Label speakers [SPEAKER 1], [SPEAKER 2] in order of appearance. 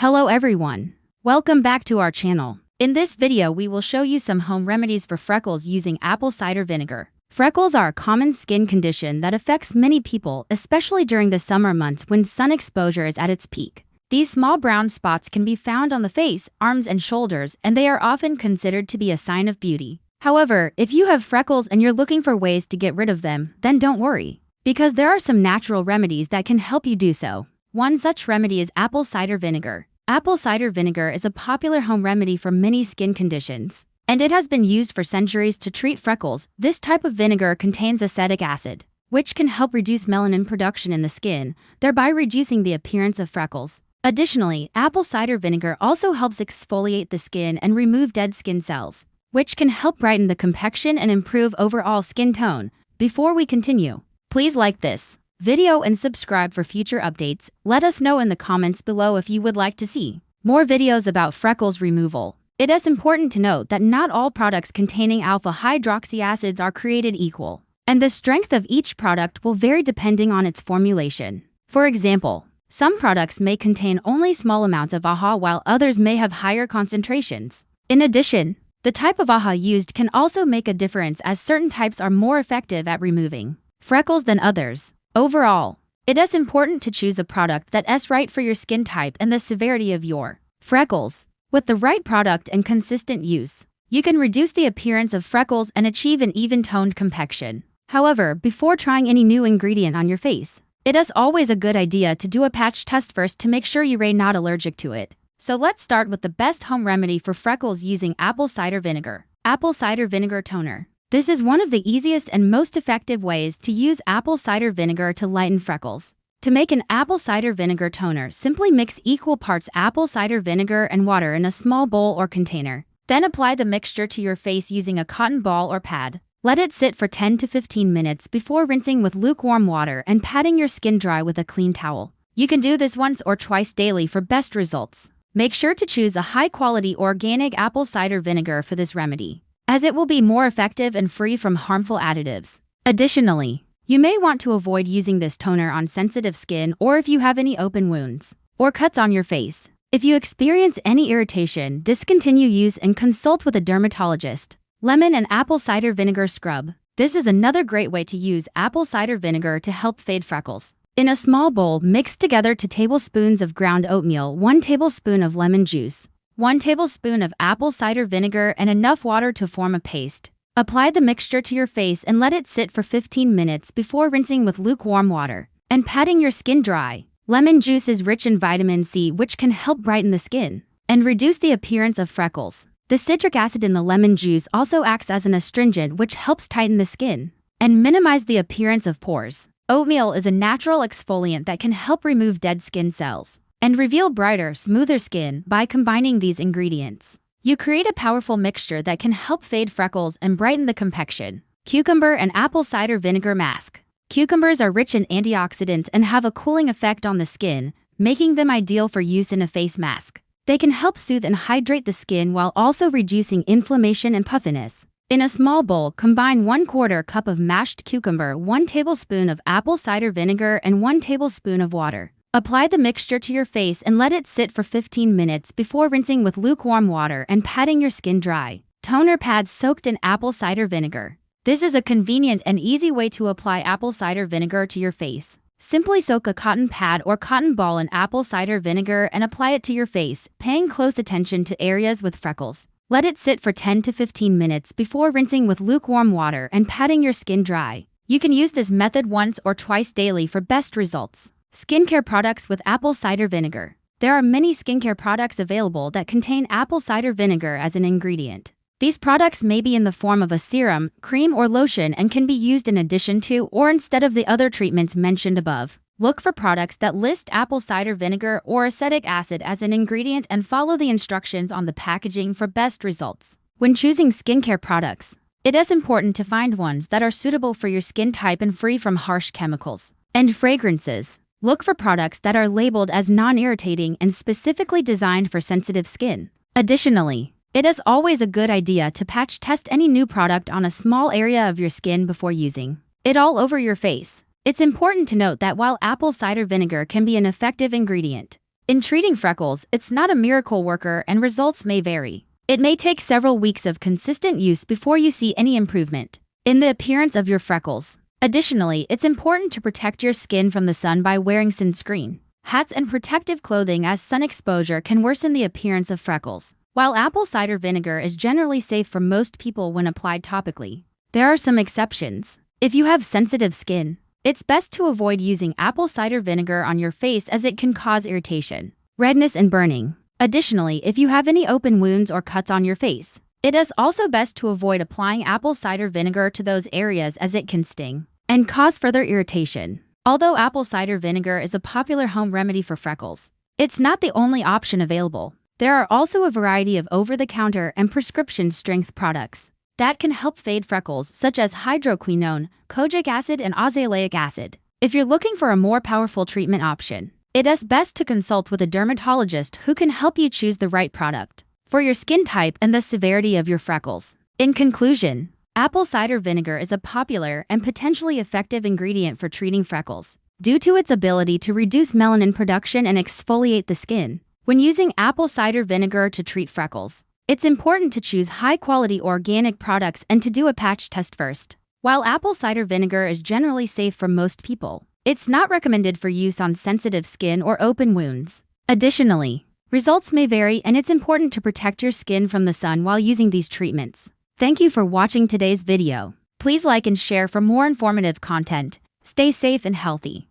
[SPEAKER 1] Hello everyone. Welcome back to our channel. In this video we will show you some home remedies for freckles using apple cider vinegar. Freckles are a common skin condition that affects many people, especially during the summer months when sun exposure is at its peak. These small brown spots can be found on the face, arms, and shoulders, and they are often considered to be a sign of beauty. However, if you have freckles and you're looking for ways to get rid of them, then don't worry, because there are some natural remedies that can help you do so. One such remedy is apple cider vinegar. Apple cider vinegar is a popular home remedy for many skin conditions, and it has been used for centuries to treat freckles. This type of vinegar contains acetic acid, which can help reduce melanin production in the skin, thereby reducing the appearance of freckles. Additionally, apple cider vinegar also helps exfoliate the skin and remove dead skin cells, which can help brighten the complexion and improve overall skin tone. Before we continue, please like this video and subscribe for future updates. Let us know in the comments below if you would like to see more videos about freckles removal. It is important to note that not all products containing alpha hydroxy acids are created equal, and the strength of each product will vary depending on its formulation. For example, some products may contain only small amounts of AHA while others may have higher concentrations. In addition, the type of AHA used can also make a difference, as certain types are more effective at removing freckles than others. Overall, it is important to choose a product that is right for your skin type and the severity of your freckles. With the right product and consistent use, you can reduce the appearance of freckles and achieve an even-toned complexion. However, before trying any new ingredient on your face, it is always a good idea to do a patch test first to make sure you are not allergic to it. So let's start with the best home remedy for freckles using apple cider vinegar. Apple cider vinegar toner. This is one of the easiest and most effective ways to use apple cider vinegar to lighten freckles. To make an apple cider vinegar toner, simply mix equal parts apple cider vinegar and water in a small bowl or container. Then apply the mixture to your face using a cotton ball or pad. Let it sit for 10 to 15 minutes before rinsing with lukewarm water and patting your skin dry with a clean towel. You can do this once or twice daily for best results. Make sure to choose a high-quality organic apple cider vinegar for this remedy, as it will be more effective and free from harmful additives. Additionally, you may want to avoid using this toner on sensitive skin or if you have any open wounds or cuts on your face. If you experience any irritation, discontinue use and consult with a dermatologist. Lemon and apple cider vinegar scrub. This is another great way to use apple cider vinegar to help fade freckles. In a small bowl, mix together 2 tablespoons of ground oatmeal, 1 tablespoon of lemon juice, 1 tablespoon of apple cider vinegar, and enough water to form a paste. Apply the mixture to your face and let it sit for 15 minutes before rinsing with lukewarm water and patting your skin dry. Lemon juice is rich in vitamin C, which can help brighten the skin and reduce the appearance of freckles. The citric acid in the lemon juice also acts as an astringent, which helps tighten the skin and minimize the appearance of pores. Oatmeal is a natural exfoliant that can help remove dead skin cells and reveal brighter, smoother skin. By combining these ingredients, you create a powerful mixture that can help fade freckles and brighten the complexion. Cucumber and apple cider vinegar mask. Cucumbers are rich in antioxidants and have a cooling effect on the skin, making them ideal for use in a face mask. They can help soothe and hydrate the skin while also reducing inflammation and puffiness. In a small bowl, combine 1/4 cup of mashed cucumber, 1 tablespoon of apple cider vinegar, and 1 tablespoon of water. Apply the mixture to your face and let it sit for 15 minutes before rinsing with lukewarm water and patting your skin dry. Toner pads soaked in apple cider vinegar. This is a convenient and easy way to apply apple cider vinegar to your face. Simply soak a cotton pad or cotton ball in apple cider vinegar and apply it to your face, paying close attention to areas with freckles. Let it sit for 10 to 15 minutes before rinsing with lukewarm water and patting your skin dry. You can use this method once or twice daily for best results. Skincare products with apple cider vinegar. There are many skincare products available that contain apple cider vinegar as an ingredient. These products may be in the form of a serum, cream, or lotion and can be used in addition to or instead of the other treatments mentioned above. Look for products that list apple cider vinegar or acetic acid as an ingredient and follow the instructions on the packaging for best results. When choosing skincare products, it is important to find ones that are suitable for your skin type and free from harsh chemicals and fragrances. Look for products that are labeled as non-irritating and specifically designed for sensitive skin. Additionally, it is always a good idea to patch test any new product on a small area of your skin before using it all over your face. It's important to note that while apple cider vinegar can be an effective ingredient, In treating freckles, it's not a miracle worker and results may vary. It may take several weeks of consistent use before you see any improvement in the appearance of your freckles. Additionally, it's important to protect your skin from the sun by wearing sunscreen, hats, and protective clothing, as sun exposure can worsen the appearance of freckles. While apple cider vinegar is generally safe for most people when applied topically, there are some exceptions. If you have sensitive skin, it's best to avoid using apple cider vinegar on your face as it can cause irritation, redness, and burning. Additionally, if you have any open wounds or cuts on your face, it is also best to avoid applying apple cider vinegar to those areas as it can sting and cause further irritation. Although apple cider vinegar is a popular home remedy for freckles, it's not the only option available. There are also a variety of over-the-counter and prescription strength products that can help fade freckles, such as hydroquinone, kojic acid, and oxalic acid. If you're looking for a more powerful treatment option, it is best to consult with a dermatologist who can help you choose the right product for your skin type and the severity of your freckles. In conclusion, apple cider vinegar is a popular and potentially effective ingredient for treating freckles due to its ability to reduce melanin production and exfoliate the skin. When using apple cider vinegar to treat freckles, it's important to choose high-quality organic products and to do a patch test first. While apple cider vinegar is generally safe for most people, it's not recommended for use on sensitive skin or open wounds. Additionally, results may vary, and it's important to protect your skin from the sun while using these treatments. Thank you for watching today's video. Please like and share for more informative content. Stay safe and healthy.